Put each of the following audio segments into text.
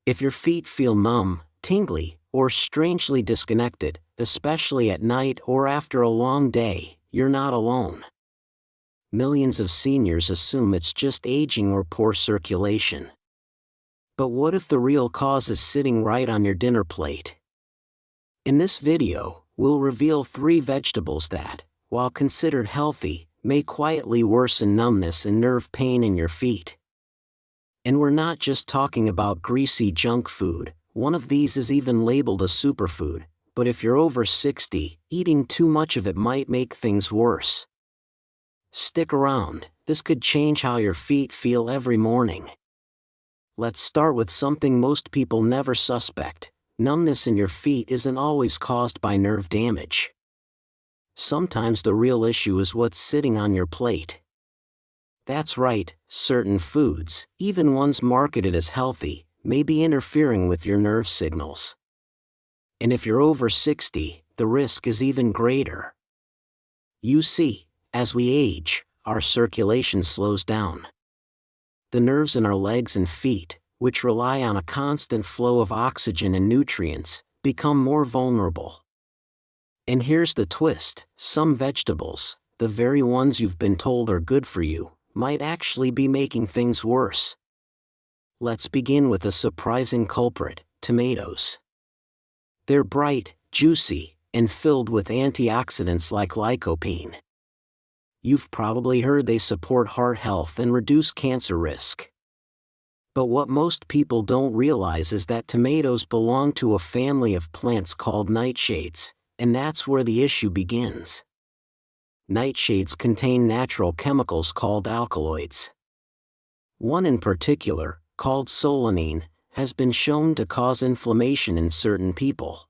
If your feet feel numb, tingly, or strangely disconnected, especially at night or after a long day, you're not alone. Millions of seniors assume it's just aging or poor circulation. But what if the real cause is sitting right on your dinner plate? In this video, we'll reveal 3 vegetables that, while considered healthy, may quietly worsen numbness and nerve pain in your feet. And we're not just talking about greasy junk food. One of these is even labeled a superfood, but if you're over 60, eating too much of it might make things worse. Stick around, this could change how your feet feel every morning. Let's start with something most people never suspect. Numbness in your feet isn't always caused by nerve damage. Sometimes the real issue is what's sitting on your plate. That's right, certain foods, even ones marketed as healthy, may be interfering with your nerve signals. And if you're over 60, the risk is even greater. You see, as we age, our circulation slows down. The nerves in our legs and feet, which rely on a constant flow of oxygen and nutrients, become more vulnerable. And here's the twist: some vegetables, the very ones you've been told are good for you, might actually be making things worse. Let's begin with a surprising culprit: tomatoes. They're bright, juicy, and filled with antioxidants like lycopene. You've probably heard they support heart health and reduce cancer risk. But what most people don't realize is that tomatoes belong to a family of plants called nightshades, and that's where the issue begins. Nightshades contain natural chemicals called alkaloids. One in particular, called solanine, has been shown to cause inflammation in certain people.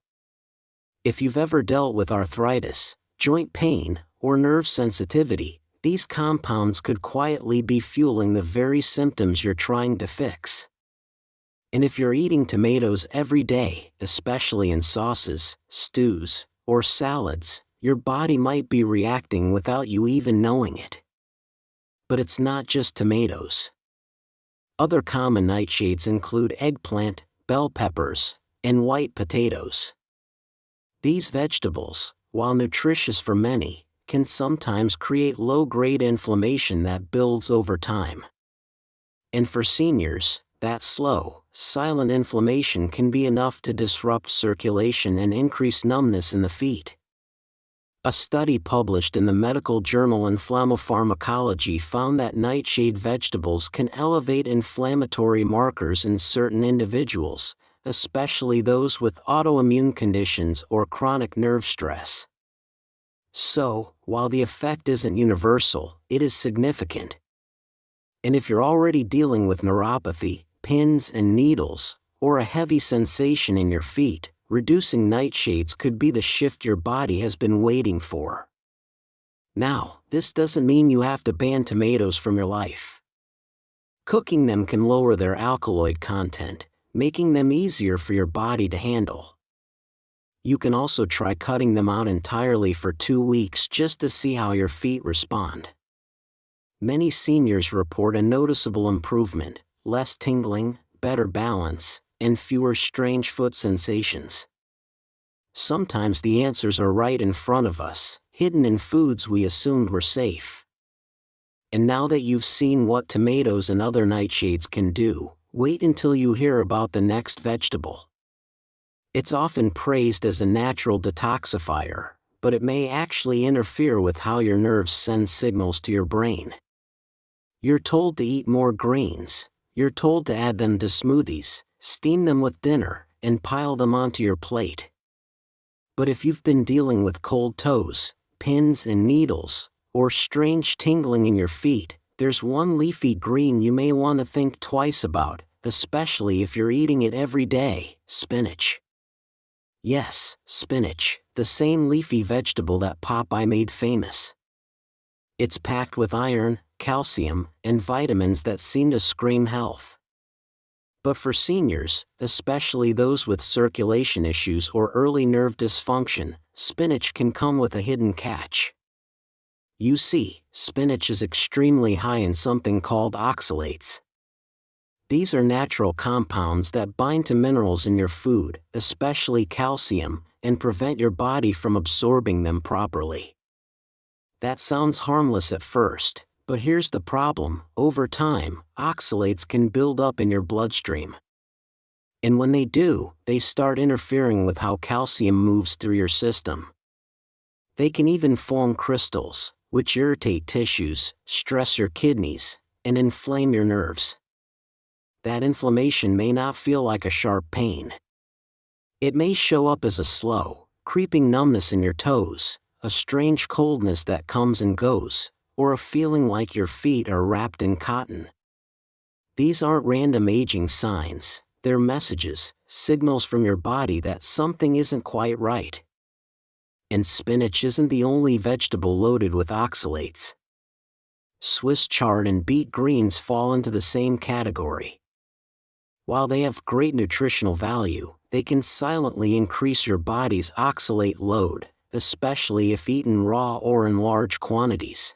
If you've ever dealt with arthritis, joint pain, or nerve sensitivity, these compounds could quietly be fueling the very symptoms you're trying to fix. And if you're eating tomatoes every day, especially in sauces, stews, or salads, your body might be reacting without you even knowing it. But it's not just tomatoes. Other common nightshades include eggplant, bell peppers, and white potatoes. These vegetables, while nutritious for many, can sometimes create low-grade inflammation that builds over time. And for seniors, that slow, silent inflammation can be enough to disrupt circulation and increase numbness in the feet. A study published in the medical journal Inflammopharmacology found that nightshade vegetables can elevate inflammatory markers in certain individuals, especially those with autoimmune conditions or chronic nerve stress. So, while the effect isn't universal, it is significant. And if you're already dealing with neuropathy, pins and needles, or a heavy sensation in your feet, reducing nightshades could be the shift your body has been waiting for. Now, this doesn't mean you have to ban tomatoes from your life. Cooking them can lower their alkaloid content, making them easier for your body to handle. You can also try cutting them out entirely for 2 weeks just to see how your feet respond. Many seniors report a noticeable improvement: less tingling, better balance, and fewer strange foot sensations. Sometimes the answers are right in front of us, hidden in foods we assumed were safe. And now that you've seen what tomatoes and other nightshades can do, wait until you hear about the next vegetable. It's often praised as a natural detoxifier, but it may actually interfere with how your nerves send signals to your brain. You're told to eat more greens, you're told to add them to smoothies, steam them with dinner, and pile them onto your plate. But if you've been dealing with cold toes, pins and needles, or strange tingling in your feet, there's one leafy green you may want to think twice about, especially if you're eating it every day: spinach. Yes, spinach, the same leafy vegetable that Popeye made famous. It's packed with iron, calcium, and vitamins that seem to scream health. But for seniors, especially those with circulation issues or early nerve dysfunction, spinach can come with a hidden catch. You see, spinach is extremely high in something called oxalates. These are natural compounds that bind to minerals in your food, especially calcium, and prevent your body from absorbing them properly. That sounds harmless at first, but here's the problem: over time, oxalates can build up in your bloodstream. And when they do, they start interfering with how calcium moves through your system. They can even form crystals, which irritate tissues, stress your kidneys, and inflame your nerves. That inflammation may not feel like a sharp pain. It may show up as a slow, creeping numbness in your toes, a strange coldness that comes and goes, or a feeling like your feet are wrapped in cotton. These aren't random aging signs, they're messages, signals from your body that something isn't quite right. And spinach isn't the only vegetable loaded with oxalates. Swiss chard and beet greens fall into the same category. While they have great nutritional value, they can silently increase your body's oxalate load, especially if eaten raw or in large quantities.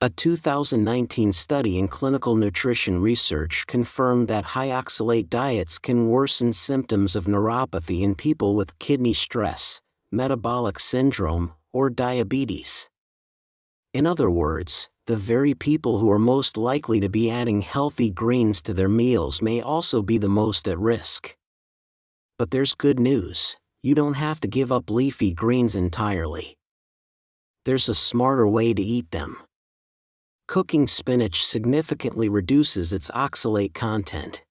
A 2019 study in clinical nutrition research confirmed that high oxalate diets can worsen symptoms of neuropathy in people with kidney stress, metabolic syndrome, or diabetes. In other words, the very people who are most likely to be adding healthy greens to their meals may also be the most at risk. But there's good news: you don't have to give up leafy greens entirely. There's a smarter way to eat them. Cooking spinach significantly reduces its oxalate content.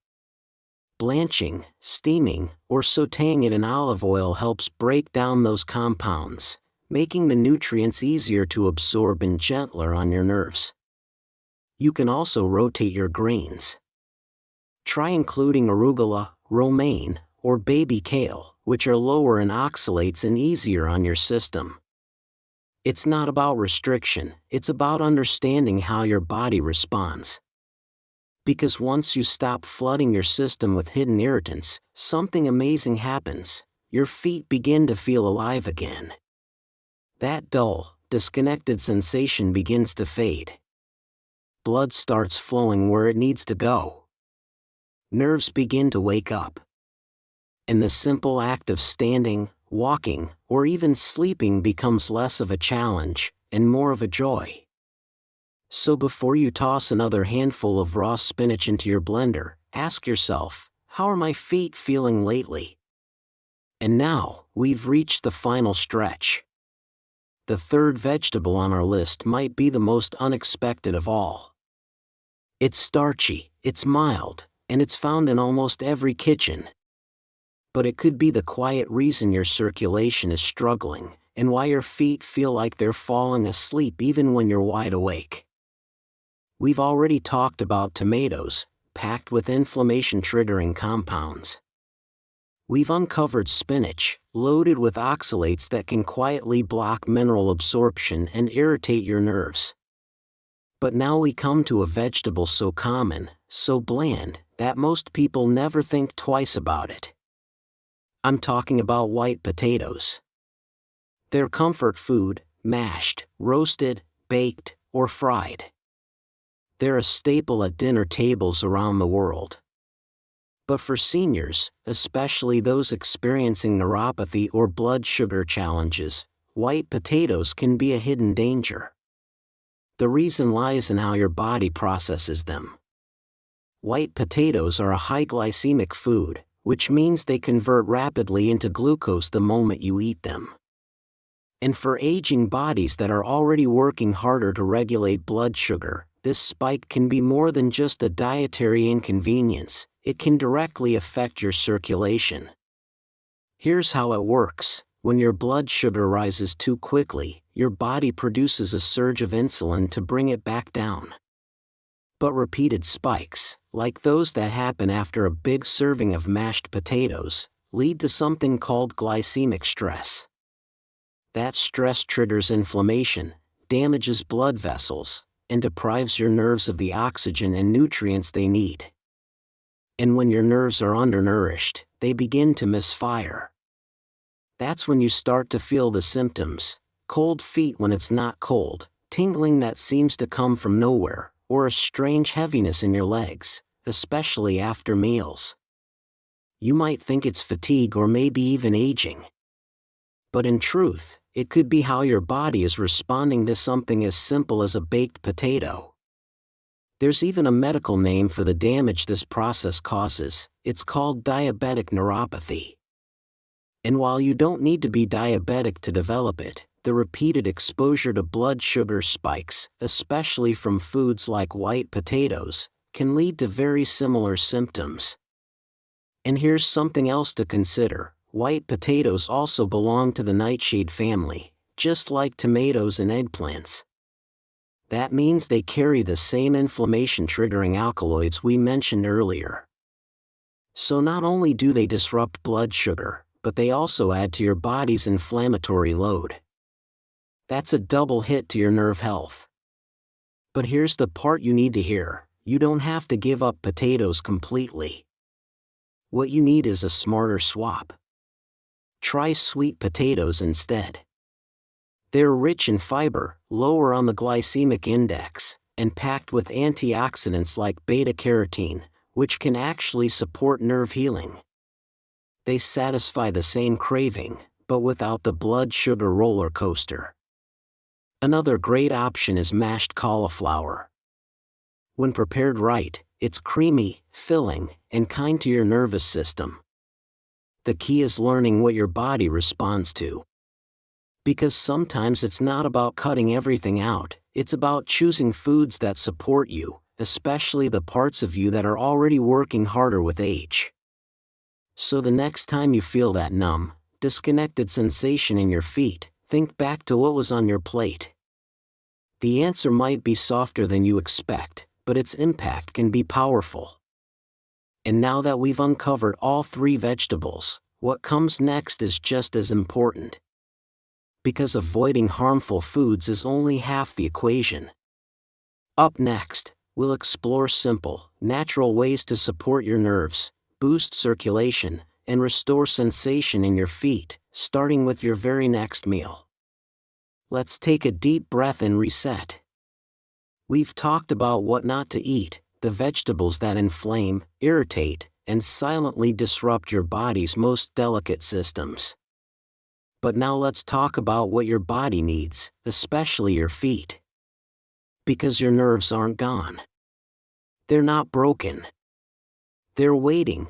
Blanching, steaming, or sautéing it in olive oil helps break down those compounds, making the nutrients easier to absorb and gentler on your nerves. You can also rotate your greens. Try including arugula, romaine, or baby kale, which are lower in oxalates and easier on your system. It's not about restriction, it's about understanding how your body responds. Because once you stop flooding your system with hidden irritants, something amazing happens: your feet begin to feel alive again. That dull, disconnected sensation begins to fade. Blood starts flowing where it needs to go. Nerves begin to wake up. And the simple act of standing, walking, or even sleeping becomes less of a challenge, and more of a joy. So before you toss another handful of raw spinach into your blender, ask yourself, how are my feet feeling lately? And now, we've reached the final stretch. The third vegetable on our list might be the most unexpected of all. It's starchy, it's mild, and it's found in almost every kitchen. But it could be the quiet reason your circulation is struggling, and why your feet feel like they're falling asleep even when you're wide awake. We've already talked about tomatoes, packed with inflammation-triggering compounds. We've uncovered spinach, loaded with oxalates that can quietly block mineral absorption and irritate your nerves. But now we come to a vegetable so common, so bland, that most people never think twice about it. I'm talking about white potatoes. They're comfort food, mashed, roasted, baked, or fried. They're a staple at dinner tables around the world. But for seniors, especially those experiencing neuropathy or blood sugar challenges, white potatoes can be a hidden danger. The reason lies in how your body processes them. White potatoes are a high glycemic food, which means they convert rapidly into glucose the moment you eat them. And for aging bodies that are already working harder to regulate blood sugar, this spike can be more than just a dietary inconvenience, it can directly affect your circulation. Here's how it works: when your blood sugar rises too quickly, your body produces a surge of insulin to bring it back down. But repeated spikes, like those that happen after a big serving of mashed potatoes, lead to something called glycemic stress. That stress triggers inflammation, damages blood vessels, and deprives your nerves of the oxygen and nutrients they need. And when your nerves are undernourished, they begin to misfire. That's when you start to feel the symptoms: cold feet when it's not cold, tingling that seems to come from nowhere, or a strange heaviness in your legs, especially after meals. You might think it's fatigue or maybe even aging. But in truth, it could be how your body is responding to something as simple as a baked potato. There's even a medical name for the damage this process causes. It's called diabetic neuropathy. And while you don't need to be diabetic to develop it, the repeated exposure to blood sugar spikes, especially from foods like white potatoes, can lead to very similar symptoms. And here's something else to consider: white potatoes also belong to the nightshade family, just like tomatoes and eggplants. That means they carry the same inflammation-triggering alkaloids we mentioned earlier. So not only do they disrupt blood sugar, but they also add to your body's inflammatory load. That's a double hit to your nerve health. But here's the part you need to hear: you don't have to give up potatoes completely. What you need is a smarter swap. Try sweet potatoes instead. They're rich in fiber, lower on the glycemic index, and packed with antioxidants like beta-carotene, which can actually support nerve healing. They satisfy the same craving, but without the blood sugar roller coaster. Another great option is mashed cauliflower. When prepared right, it's creamy, filling, and kind to your nervous system. The key is learning what your body responds to. Because sometimes it's not about cutting everything out, it's about choosing foods that support you, especially the parts of you that are already working harder with age. So the next time you feel that numb, disconnected sensation in your feet, think back to what was on your plate. The answer might be softer than you expect, but its impact can be powerful. And now that we've uncovered all three vegetables, what comes next is just as important. Because avoiding harmful foods is only half the equation. Up next, we'll explore simple, natural ways to support your nerves, boost circulation, and restore sensation in your feet, starting with your very next meal. Let's take a deep breath and reset. We've talked about what not to eat, the vegetables that inflame, irritate, and silently disrupt your body's most delicate systems. But now let's talk about what your body needs, especially your feet. Because your nerves aren't gone. They're not broken. They're waiting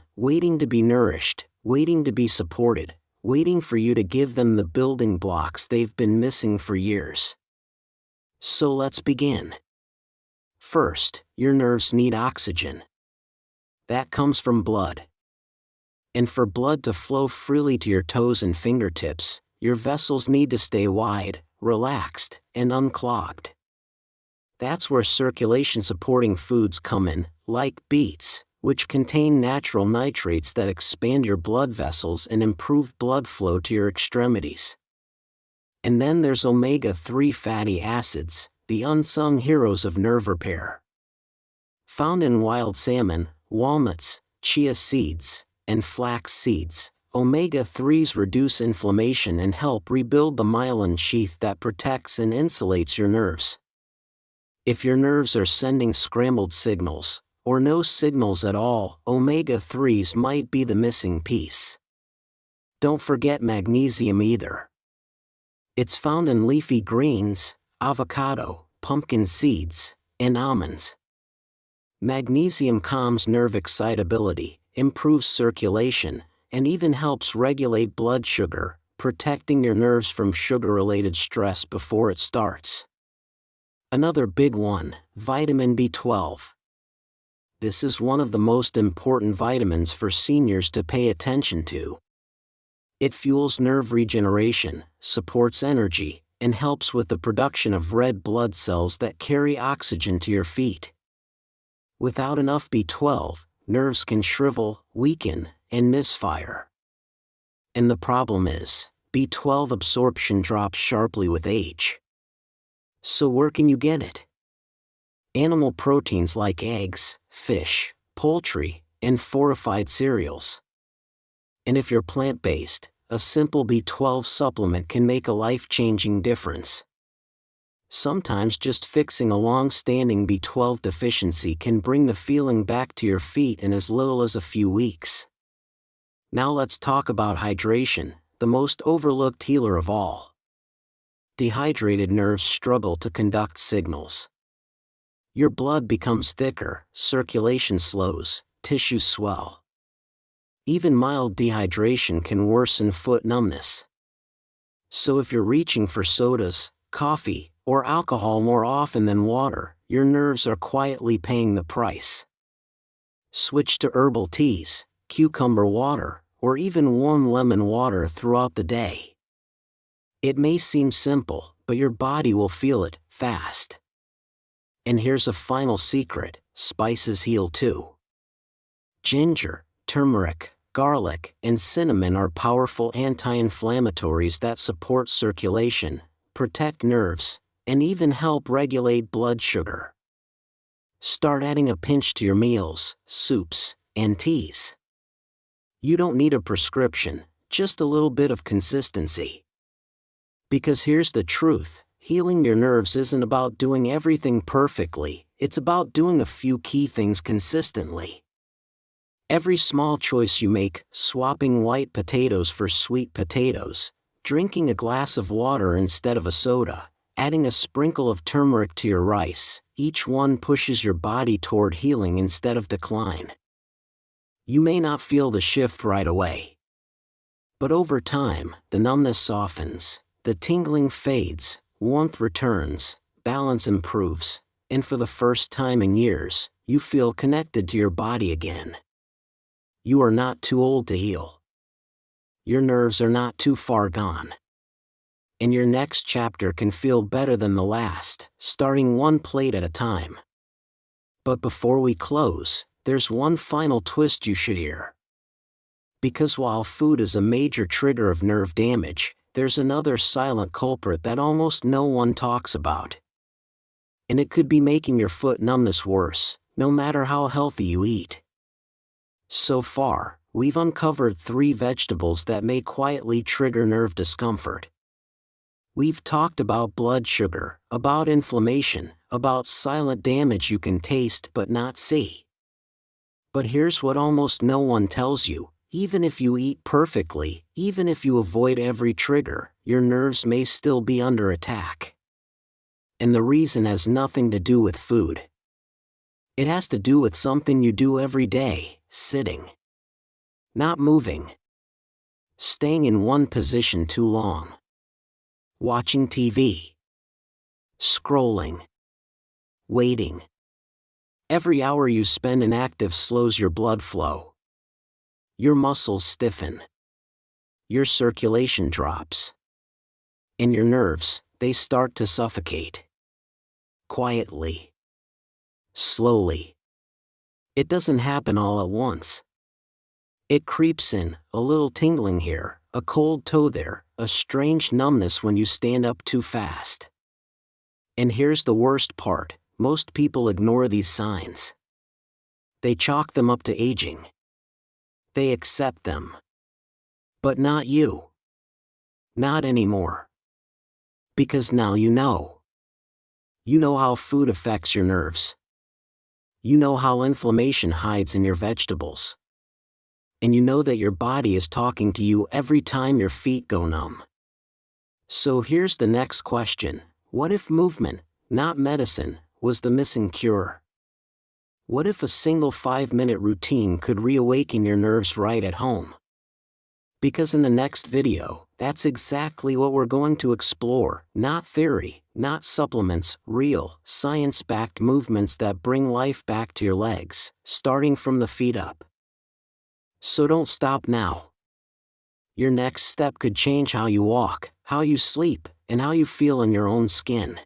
to be nourished, waiting to be supported, waiting for you to give them the building blocks they've been missing for years. So let's begin. First, your nerves need oxygen. That comes from blood. And for blood to flow freely to your toes and fingertips, your vessels need to stay wide, relaxed, and unclogged. That's where circulation-supporting foods come in, like beets, which contain natural nitrates that expand your blood vessels and improve blood flow to your extremities. And then there's omega-3 fatty acids, the unsung heroes of nerve repair. Found in wild salmon, walnuts, chia seeds, and flax seeds, omega-3s reduce inflammation and help rebuild the myelin sheath that protects and insulates your nerves. If your nerves are sending scrambled signals, or no signals at all, omega-3s might be the missing piece. Don't forget magnesium either. It's found in leafy greens, avocado, pumpkin seeds, and almonds. Magnesium calms nerve excitability, improves circulation, and even helps regulate blood sugar, protecting your nerves from sugar-related stress before it starts. Another big one, vitamin B12. This is one of the most important vitamins for seniors to pay attention to. It fuels nerve regeneration, supports energy, and helps with the production of red blood cells that carry oxygen to your feet. Without enough B12, nerves can shrivel, weaken, and misfire. And the problem is, B12 absorption drops sharply with age. So where can you get it? Animal proteins like eggs, fish, poultry, and fortified cereals. And if you're plant-based, a simple B12 supplement can make a life-changing difference. Sometimes just fixing a long-standing B12 deficiency can bring the feeling back to your feet in as little as a few weeks. Now let's talk about hydration, the most overlooked healer of all. Dehydrated nerves struggle to conduct signals. Your blood becomes thicker, circulation slows, tissues swell. Even mild dehydration can worsen foot numbness. So if you're reaching for sodas, coffee, or alcohol more often than water, your nerves are quietly paying the price. Switch to herbal teas, cucumber water, or even warm lemon water throughout the day. It may seem simple, but your body will feel it fast. And here's a final secret: spices heal too. Ginger, turmeric, garlic, and cinnamon are powerful anti-inflammatories that support circulation, protect nerves, and even help regulate blood sugar. Start adding a pinch to your meals, soups, and teas. You don't need a prescription, just a little bit of consistency. Because here's the truth: healing your nerves isn't about doing everything perfectly, it's about doing a few key things consistently. Every small choice you make, swapping white potatoes for sweet potatoes, drinking a glass of water instead of a soda, adding a sprinkle of turmeric to your rice, each one pushes your body toward healing instead of decline. You may not feel the shift right away. But over time, the numbness softens, the tingling fades, warmth returns, balance improves, and for the first time in years, you feel connected to your body again. You are not too old to heal. Your nerves are not too far gone. And your next chapter can feel better than the last, starting one plate at a time. But before we close, there's one final twist you should hear. Because while food is a major trigger of nerve damage, there's another silent culprit that almost no one talks about. And it could be making your foot numbness worse, no matter how healthy you eat. So far, we've uncovered 3 vegetables that may quietly trigger nerve discomfort. We've talked about blood sugar, about inflammation, about silent damage you can taste but not see. But here's what almost no one tells you: even if you eat perfectly, even if you avoid every trigger, your nerves may still be under attack. And the reason has nothing to do with food. It has to do with something you do every day: sitting. Not moving. Staying in one position too long. Watching TV. Scrolling. Waiting. Every hour you spend inactive slows your blood flow. Your muscles stiffen. Your circulation drops. And your nerves, they start to suffocate. Quietly. Slowly. It doesn't happen all at once. It creeps in, a little tingling here, a cold toe there, a strange numbness when you stand up too fast. And here's the worst part: most people ignore these signs. They chalk them up to aging. They accept them. But not you. Not anymore. Because now you know. You know how food affects your nerves. You know how inflammation hides in your vegetables. And you know that your body is talking to you every time your feet go numb. So here's the next question: what if movement, not medicine, was the missing cure? What if a single 5-minute routine could reawaken your nerves right at home? Because in the next video, that's exactly what we're going to explore: not theory, not supplements, real, science-backed movements that bring life back to your legs, starting from the feet up. So don't stop now. Your next step could change how you walk, how you sleep, and how you feel in your own skin.